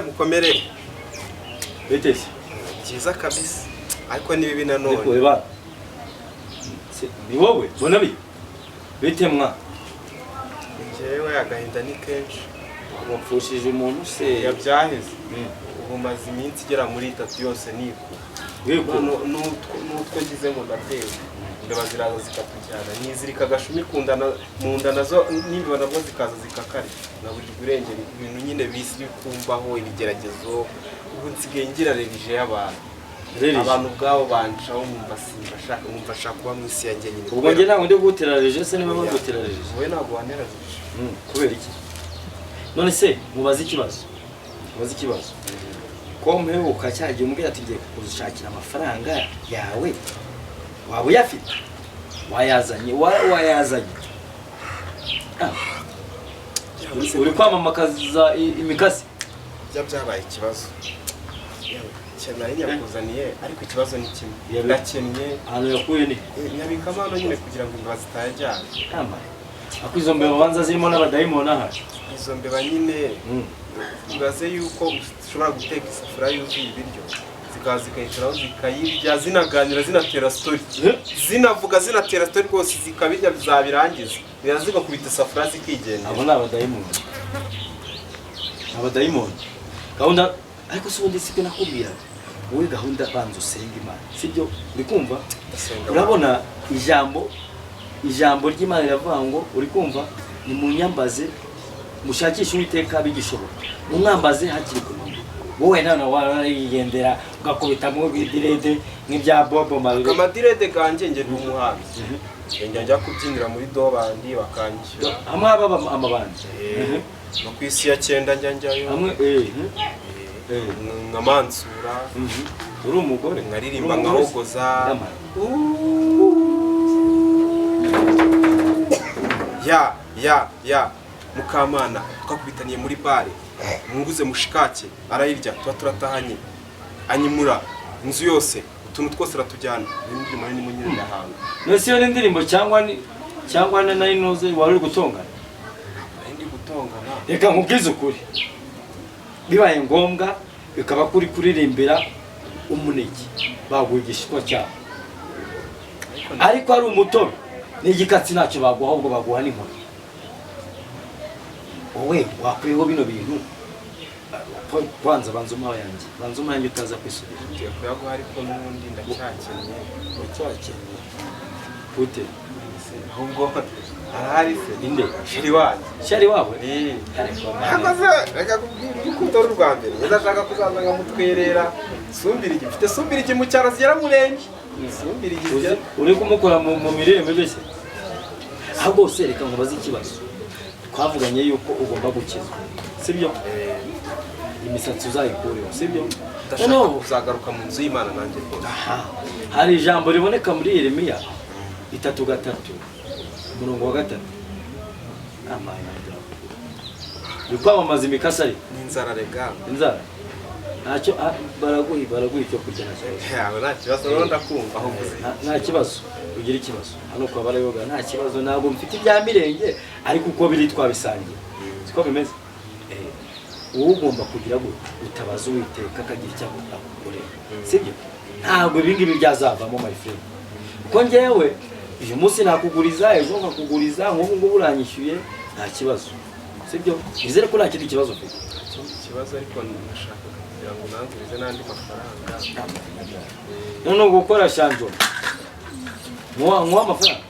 mukomere. Betesi. Cyiza kabisa. Ariko ni bibi nanone. Reba. Ni wowe, bona bi. Bitemwa. Njyewe agahinda ni kenshi. Wapfushije umuntu se yabyaheze. Umaze iminsi igera muri 3 yose niko. Yego n'utwo ngize ngo ndatewe. Ndeba ziraza zikatujyana. Nizirika agashumi kundana mu nda nazo nimba nabwo zikaza zikakari. Naburi burengera ibintu nyine bisi kumbaho ibigeragezo. Ubu nsigaye ngira religion y'abantu. Abantu bwabo bancaho numva shaka kuba mu isi yanjye nyine. Ubwo nge ntabwo ndi guterareje se niba baguterareje. Wowe ntabwo waneraje. Kubera iki? None se mubaze ikibazo. Mubaze ikibazo. Ko mperuka cyagiye umbwira ati ngiye kugushakira amafaranga yawe. Waba uyafite? Wayazanye. Uri kwamamakaza imikasi? Byabaye ikibazo. Cyane nyakuzaniye ariko ikibazo ni kimwe. Ndakennye. Hano yakuye ni? Nyabikama hano nyine kugira ngo imbaza zitajyana. Kama. Ako izo mbeba banza zirimo n'abadayimoni aha. Izo mbeba nyine ibaze yuko ushobora guteka isafuriya yuzuye ibiryo zikaza zikayicaraho zikayirya zinaganira zinatera story zinavuga zinatera story rwose zikabirya bizabirangiza birazigakubita isafuriya zikigenda. Abo ni abadayimoni. Gahunda ariko si ubundi sibyo nakubwira. Wowe gahunda banza usenga Imana. Sibyo uri kumva? Urabona ijambo ry'Imana riravuga ngo uri kumva ni munyambaze mushakisha Uwiteka bigishoboka. Umwambaze hakiri kumwe. Wowe nana warayigendera ugakubita mu direde nk'ibya Bobo Marley. Amadirede ganje nge n'umuhanzi. Njya kubyinira muri dobandi bakanyishyura. Hamwe aba amabandi. No kwisi ya 9 njyayo. Hamwe nkamansura. Uri umugore nkaririmba nkahogoza. Ya Mukamana twakubitaniye muri bare munguze mushikake arayirya tuba turatahanye anyimura inzu yose utuntu twose ratujyana n'indirimo ni munyine ndahanga. Nese yo n'indirimbo cyangwa na inoze wari gutongana. Ndi gutongana. Reka nkubwize ukuri. Bibaye ngombwa bikaba kuri kuririmbira umuneki bagwigishwa cyane. Ariko ari umutobe n'igikatsi ntacyo baguha ahubwo baguha n'inkoni. Wowe wakwiyeho bino bintu kwanza banzuma yanjye utaza kwisubira. Ngiye kuyaguha ariko n'undi ndacyakennye. Ute ahubwo arahari se inde sheri wawe hakaze reka kubwira urukundo rwa mbere ndashaka kuzaza nkamutwerera sumbira iki mu cyaro zigera murenge sumbira iki uri kumukora mu mirire mbese ahubwo se reka nkubaze ikibazo. Twavuganye yuko ugomba gukizwa sibyo? Imisatsi uzayikureho sibyo? Ndashaka kuzagaruka mu nzu y'Imana nanjye. Hari ijambo riboneka muri Yeremiya 3:3 umurongo wa 3. Yukwamamaza imikasari n'inzara rega. Inzara ntacyo baraguha icyo kurya nacyo. Yawe nta kibazo rero ndakumva aho guze. Nta kibazo ugira ikibazo. Hano kwa barayoga nta kibazo ntabwo mfite ibya mirenge ariko uko biri twabisangiye. Siko bimeze. Wowe ugomba kugira ngo utabaza Uwiteka akagira icyo agukorera. Sibyo? Ntabwo ibingibi byazavamo my friend. Uko ngewe uyu munsi nakuguriza ejo nkakuguriza ngo uranyishyuye nta kibazo. Sibyo? Nizere ko nta kindi kibazo ufite. Ikibazo ariko ndashaka kugira ngo nangurize n'andi mafaranga. None gukora shanjo. Muwa amafaranga.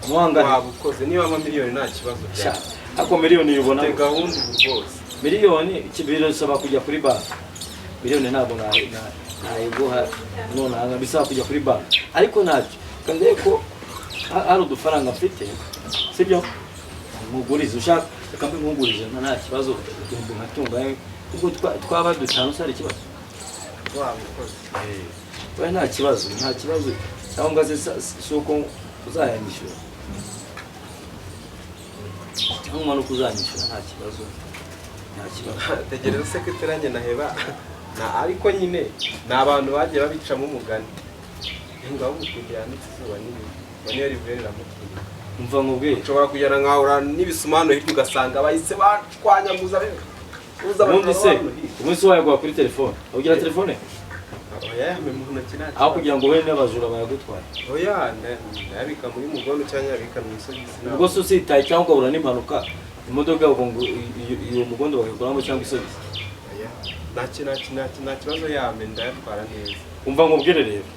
Muwangana. Wabukoze niba ama miliyoni nta kibazo cyane. Ako miliyoni yubona gahunda rwose. Miliyoni ikibiro saba kujya kuri banki. Miliyoni ntabwo nayiguha none bisaba kujya kuri banki. Ariko ntacyo. Kandi ko ari udufaranga mfite. Sibyo? Muguriza ushaka akambe nkugurije nta kibazo ndumva nkatunga ubwo twaba dutanu sari kibazo. Wabukoze. Wewe nta kibazo cyangwa se soko uzayanyishyura. Cyangwa no kuzanyishyura nta kibazo. Tegereza sekretaranye naheba ariko nyine nabantu bagiye babicamo umugani ngabo kugira n'izuba nibi bane riverera mutwe umva nkubwire nshobora kugera nkahura n'ibisumano hirya ugasanga bahise bashwanyaguza ubundi se umunsi wayagwa kuri telefone ugira telefone oya mu ntoki nta aho kugira ngo wowe n'abajura bayagutwara oya ndayabika muri mugondo cyangwa yabika mu isogisi ubwo se usitaye cyangwa ugahura n'impanuka imodoka yawe ngo iyo mugondo bakayikuramo cyangwa isogisi nta kibazo yame ndayatwara neza umva nkubwire rero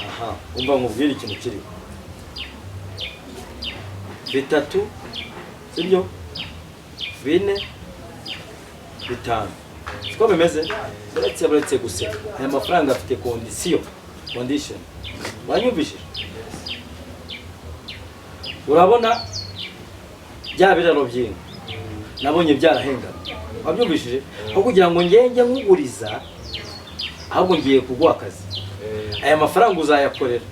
aha umva nkubwire ikintu kiriho bitatu sibyo bine bitanu siko bimeze buretse guseka aya mafaranga afite condition wanyumvishije urabona bya biraro by'inka nabonye byarahengana wabyumvishije aho kugira ngo ngenge nkuguriza ahubwo ngiye kuguha akazi aya mafaranga uzayakorera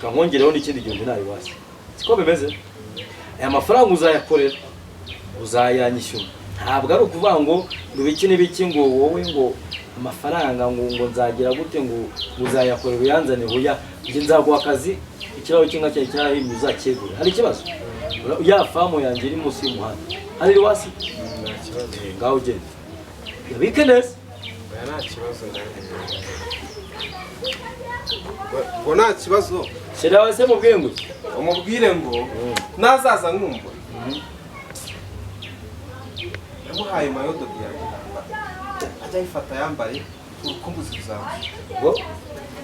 kankongeraho n'ikindi gihumbi nawe wasi siko bimeze aya mafaranga uzayakorera uzayanyishyura ntabwo ari ukuvuga ngo ibiki n'ibiki ngo wowe ngo amafaranga ngo nzagira gute ngo uzayakorera uyanzane huya njye nzaguha akazi ikiraho cy'inka cyawe cyarahimye uzakegura hari ikibazo ya famu yanjye iri munsi y'umuhanda hari wasi nta kibazo ngaho ugende yabike neza nta kibazo ngo nta kibazo shira wase mubwiye ngo umubwire ngo nazaza nkumva yamuhaye mayodo yanjye ajya ayifata yambaye urukumbuzi ruzamuye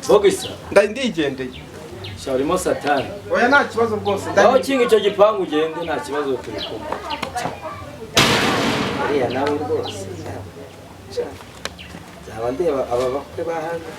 bogisa ndigendeye sharimo satani oya nta kibazo rwose aho kinga icyo gipangu ugende nta kibazo turi kumwe ariya nawe rwose zaba ndeba aba bakwe bahanga